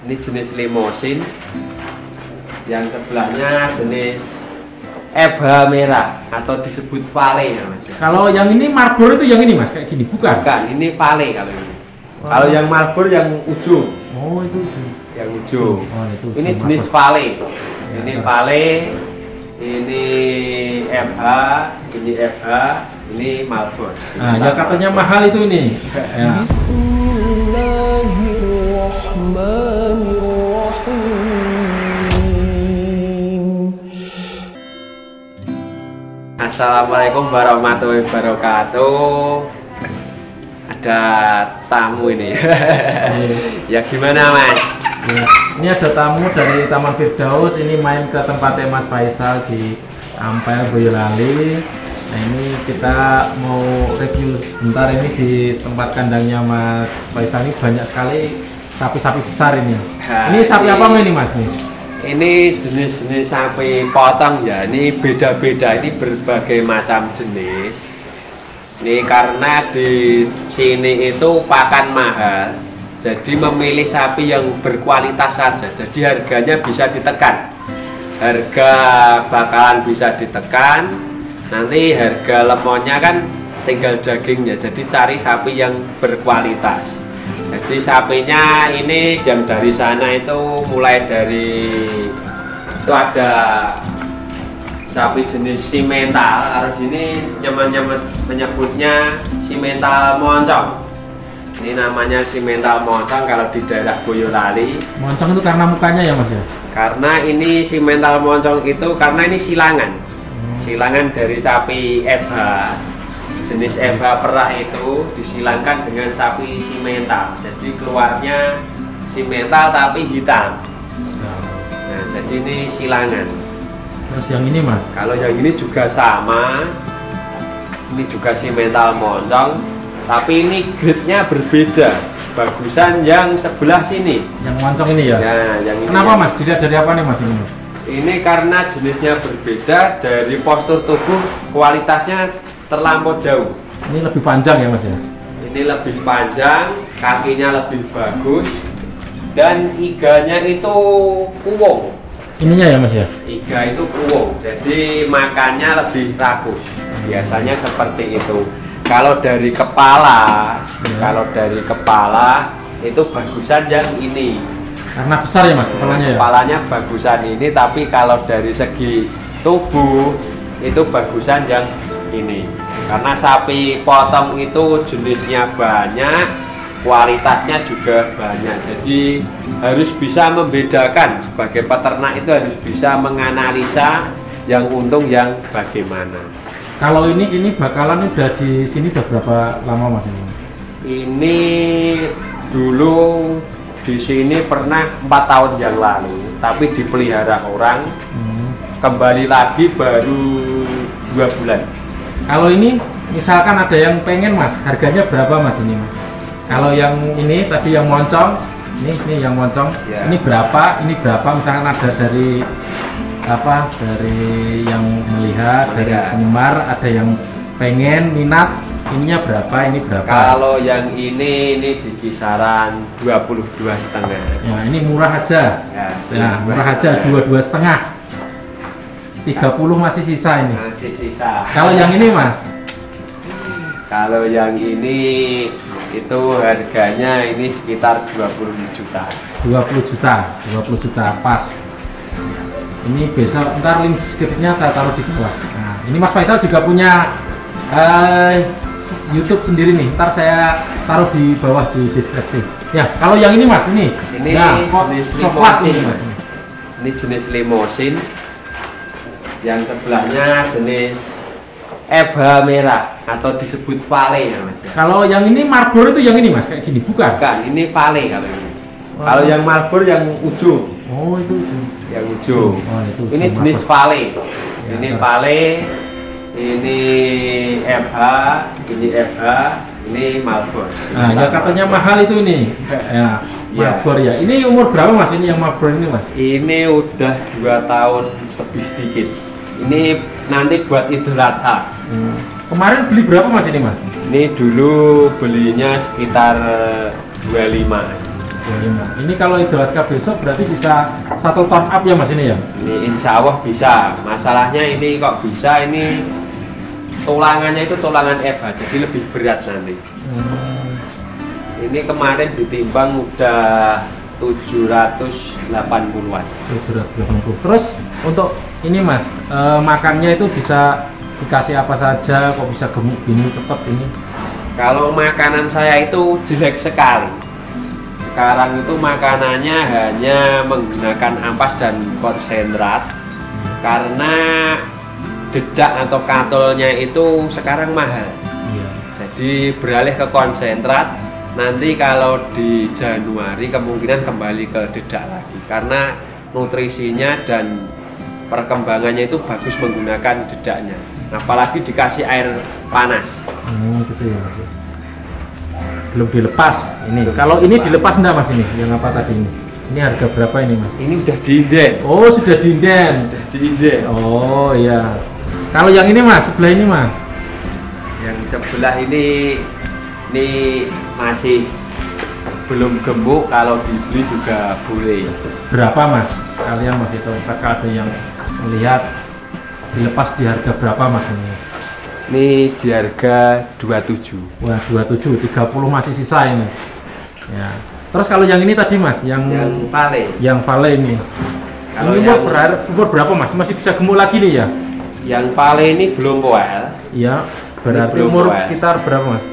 Ini jenis limosin. Yang sebelahnya jenis FH merah atau disebut Vale ya Mas. Kalau yang ini Marlboro itu yang ini Mas, kayak gini bukan? Bukan, ini Vale kalau ini. Kalau yang Marlboro yang ujung. Oh itu Yang ujung. Oh, itu ini ujung jenis Marlboro. Vale. Ini Vale, ini FH, ini FH, ini Marlboro. Nah, yang katanya mahal itu ini. Ya. Assalamualaikum warahmatullahi wabarakatuh. Ada tamu ini. Ya gimana Mas? Ya. Ini ada tamu dari Taman Firdaus. Ini main ke tempatnya Mas Faisal di Ampel Boyolali. Nah ini kita mau review sebentar ini di tempat kandangnya Mas Faisal. Ini banyak sekali sapi-sapi besar ini. Nah, ini sapi apa ini Mas nih? Ini jenis-jenis sapi potong ya. Ini beda-beda. Ini berbagai macam jenis. Ini karena di sini itu pakan mahal. Jadi memilih sapi yang berkualitas saja. Jadi harganya bisa ditekan. Harga bakalan bisa ditekan. Nanti harga lemonnya kan tinggal dagingnya. Jadi cari sapi yang berkualitas. Jadi sapinya ini yang dari sana itu mulai dari itu ada sapi jenis simental. Harus ini nyaman-nyaman menyebutnya simental moncong. Ini namanya simental moncong kalau di daerah Boyolali. Moncong itu karena mukanya ya Mas ya? Karena ini simental moncong itu karena ini silangan. Silangan dari sapi FH. Jenis FH perah itu disilangkan dengan sapi simental. Jadi keluarnya simental tapi hitam. Nah, jadi ini silangan. Terus yang ini Mas? Kalau yang ini juga sama. Ini juga simental moncong. Tapi ini grade-nya berbeda. Bagusan yang sebelah sini. Yang moncong ini ya? Nah, yang ini. Kenapa Mas? Dilihat dari apa nih Mas ini Mas? Ini karena jenisnya berbeda, dari postur tubuh kualitasnya terlampau jauh. Ini lebih panjang ya Mas ya? Ini lebih panjang, kakinya lebih bagus, dan iganya itu kuwung. Ininya ya Mas ya? Iga itu kuwung, jadi makannya lebih rakus. Biasanya seperti itu. Kalau dari kepala, itu bagusan yang ini. Karena besar ya Mas kepalanya ya? Kepalanya bagusan ini, tapi kalau dari segi tubuh itu bagusan yang ini. Karena sapi potong itu jenisnya banyak, kualitasnya juga banyak. Jadi harus bisa membedakan, sebagai peternak itu harus bisa menganalisa yang untung yang bagaimana. Kalau ini bakalan udah di sini udah berapa lama Mas ini? Ini dulu di sini pernah 4 tahun yang lalu, tapi dipelihara orang. Kembali lagi baru 2 bulan. Kalau ini misalkan ada yang pengen Mas, harganya berapa Mas ini Mas? Kalau yang ini tadi yang moncong, ini yang moncong, Ya. ini berapa? Ini berapa? Misalkan ada dari apa? Dari yang melihat, dari penggemar, ada yang pengen minat, ininya berapa? Ini berapa? Kalau yang ini di kisaran 22,5. Ya, ini murah aja. Ya, murah aja 22,5. 30 masih sisa ini. Masih sisa. Kalau yang ini Mas? Kalau yang ini itu harganya ini sekitar 20 juta. 20 juta pas. Ini besok ntar link deskripsinya saya taruh di bawah. Nah, ini Mas Faisal juga punya YouTube sendiri nih. Ntar saya taruh di bawah di deskripsi. Ya, kalau yang ini Mas ini. Nah, jenis coklat limosin. ini Mas. Ini jenis limosin. Yang sebelahnya jenis FH merah atau disebut Vale ya Mas. Kalau yang ini Marlboro itu yang ini Mas, kayak gini bukan? Bukan, ini Vale kalau ini. Kalau yang Marlboro yang ujung. Oh, itu Yang ujung. Oh, itu Ini ujung jenis Marlboro. Vale. Ini Vale, ini FH, ini FH, ini Marlboro. Nah, yang katanya mahal itu ini. Ya, Marlboro ya. Ini umur berapa Mas ini yang Marlboro ini Mas? Ini udah 2 tahun lebih sedikit. Ini nanti buat Idul Adha. Kemarin beli berapa Mas ini Mas? Ini dulu belinya sekitar 25. 25. Ini kalau Idul Adha besok berarti bisa 1 ton up ya Mas ini ya? Ini insya Allah bisa. Masalahnya ini kok bisa, ini tulangannya itu tulangan FH, jadi lebih berat nanti. Ini kemarin ditimbang udah 780-an. 780. Terus untuk ini Mas, makannya itu bisa dikasih apa saja, kok bisa gemuk gini cepet ini? Kalau makanan saya itu jelek sekali. Sekarang itu makanannya hanya menggunakan ampas dan konsentrat, karena dedak atau katolnya itu sekarang mahal. Iya. Jadi beralih ke konsentrat. Nanti kalau di Januari kemungkinan kembali ke dedak lagi, karena nutrisinya dan perkembangannya itu bagus menggunakan dedaknya, apalagi dikasih air panas. Gitu ya Mas. Belum dilepas ini. Kalau ini dilepas enggak Mas ini? Yang apa tadi ini? Ini harga berapa ini Mas? Ini udah diinden. Oh, sudah diinden. Udah diinden. Oh iya. Kalau yang ini Mas, sebelah ini Mas? Yang sebelah ini masih belum gemuk, kalau dibeli juga boleh. Berapa Mas? Kalian Mas itu ada yang melihat dilepas di harga berapa Mas ini? Ini di harga 27. Wah, 27, 30 masih sisa ini. Ya. Terus kalau yang ini tadi Mas, yang vale. Yang vale ini. Kalau ini umur berapa Mas? Masih bisa gemuk lagi nih ya? Yang vale ini belum poel. Iya. Berarti umur sekitar berapa Mas?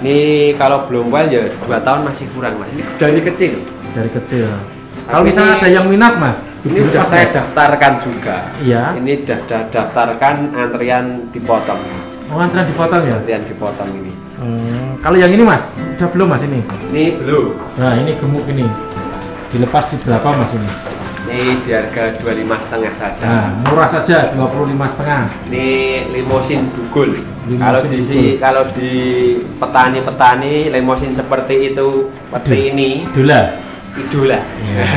Ini kalau belum poel ya 2 tahun masih kurang Mas. Ini dari kecil. Dari kecil. Kalau misalnya ada yang minat Mas, ini sudah saya daftarkan juga. Iya. Ini sudah daftarkan, antrian dipotong. Oh, antrian dipotong ya? Antrian dipotong ini. Kalau yang ini Mas, udah belum Mas ini? Ini belum. Nah, ini gemuk ini. Dilepas di berapa Mas ini? Ini di harga 25,5 saja. Nah, murah saja 25,5. Ini limosin dugul. Limosin kalau di petani-petani limosin seperti itu, seperti ini. Idola. Iya.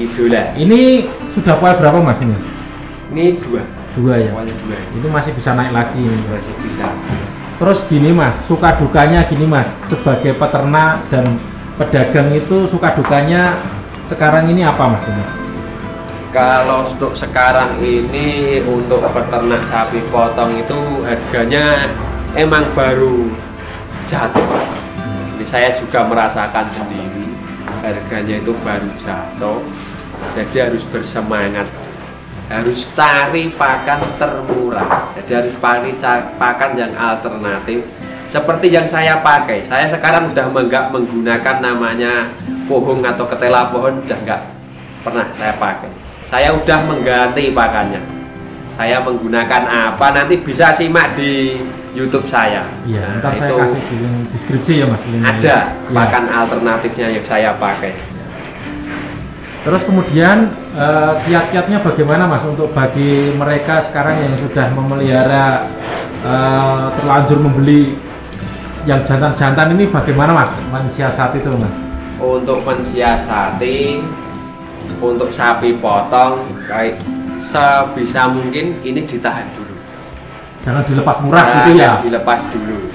Idola. Ini sudah poin berapa Mas ini? Ini 2 ya. Dua. Itu masih bisa naik lagi. Masih bisa. Terus gini Mas, suka dukanya gini Mas, sebagai peternak dan pedagang itu suka dukanya sekarang ini apa Mas ini? Kalau untuk sekarang ini untuk peternak sapi potong itu harganya emang baru jatuh. Ini saya juga merasakan sendiri, harganya itu baru jatuh. Jadi harus bersemangat, harus cari pakan termurah. Jadi harus cari pakan yang alternatif seperti yang saya pakai. Saya sekarang udah enggak menggunakan namanya pohon atau ketela pohon, udah enggak pernah saya pakai. Saya udah mengganti pakannya. Saya menggunakan apa, nanti bisa simak di YouTube saya. Iya, ntar saya kasih di deskripsi ya Mas. Ada pakan alternatifnya yang saya pakai. Terus kemudian kiat-kiatnya bagaimana Mas untuk bagi mereka sekarang yang sudah memelihara, terlanjur membeli yang jantan-jantan ini, bagaimana Mas mensiasati itu Mas? Untuk mensiasati, untuk sapi potong kayak sebisa mungkin ini ditahan dulu. Jangan dilepas murah gitu ya? Dilepas dulu.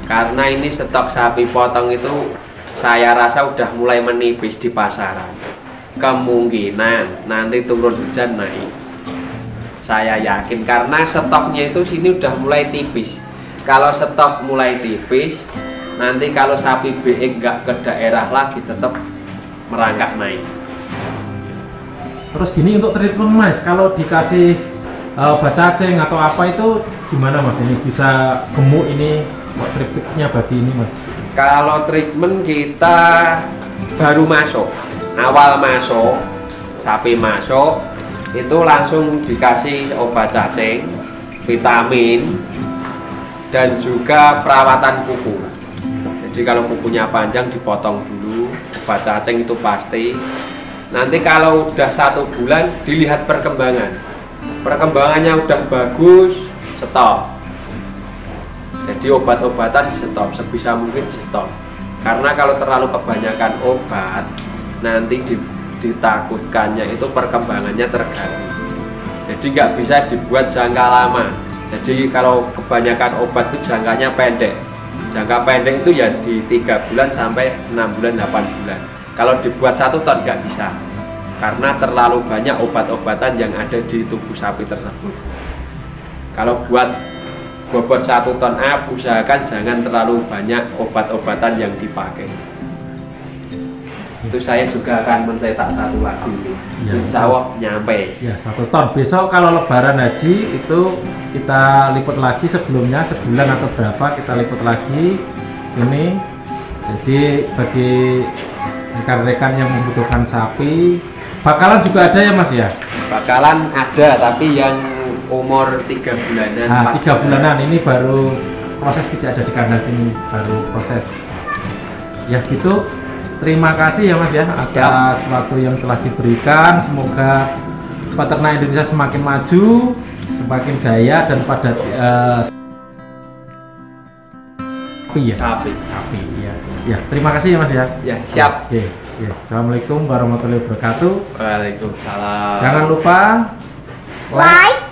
Karena ini stok sapi potong itu saya rasa udah mulai menipis di pasaran. Kemungkinan nanti turun hujan naik. Saya yakin karena stoknya itu sini udah mulai tipis. Kalau stok mulai tipis, nanti kalau sapi BE nggak ke daerah lagi tetap merangkak naik. Terus gini untuk treatment Mas, kalau dikasih obat cacing atau apa itu gimana Mas? Ini bisa gemuk ini, buat treatmentnya bagi ini Mas? Kalau treatment kita baru masuk, awal masuk, sapi masuk itu langsung dikasih obat cacing, vitamin, dan juga perawatan kuku. Jadi kalau kukunya panjang dipotong dulu, obat cacing itu pasti. Nanti kalau udah 1 bulan dilihat perkembangannya udah bagus, stop. Jadi obat-obatan stop, sebisa mungkin stop. Karena kalau terlalu kebanyakan obat, nanti ditakutkannya itu perkembangannya terganggu. Jadi nggak bisa dibuat jangka lama. Jadi kalau kebanyakan obat itu jangkanya pendek. Jangka pendek itu ya di 3 bulan sampai 6 bulan 8 bulan. Kalau dibuat 1 ton nggak bisa, karena terlalu banyak obat-obatan yang ada di tubuh sapi tersebut. Kalau buat bobot 1 ton usahakan jangan terlalu banyak obat-obatan yang dipakai. Itu saya juga akan mencetak 1 lagi, ya, insya Allah nyampe ya 1 ton. Besok kalau lebaran haji itu kita lipat lagi, sebelumnya sebulan atau berapa kita lipat lagi sini. Jadi bagi rekan-rekan yang membutuhkan sapi, bakalan juga ada ya Mas ya? Bakalan ada, tapi yang umur 3 bulanan. Nah, 3 bulanan ini baru proses, tidak ada di kandang sini, baru proses. Ya gitu. Terima kasih ya Mas ya atas waktu yang telah diberikan. Semoga peternak Indonesia semakin maju, semakin jaya, dan pada sapi ya. Ya, terima kasih ya Mas ya. Ya, siap. Oke. Ya, Assalamualaikum warahmatullahi wabarakatuh. Waalaikumsalam. Jangan lupa like,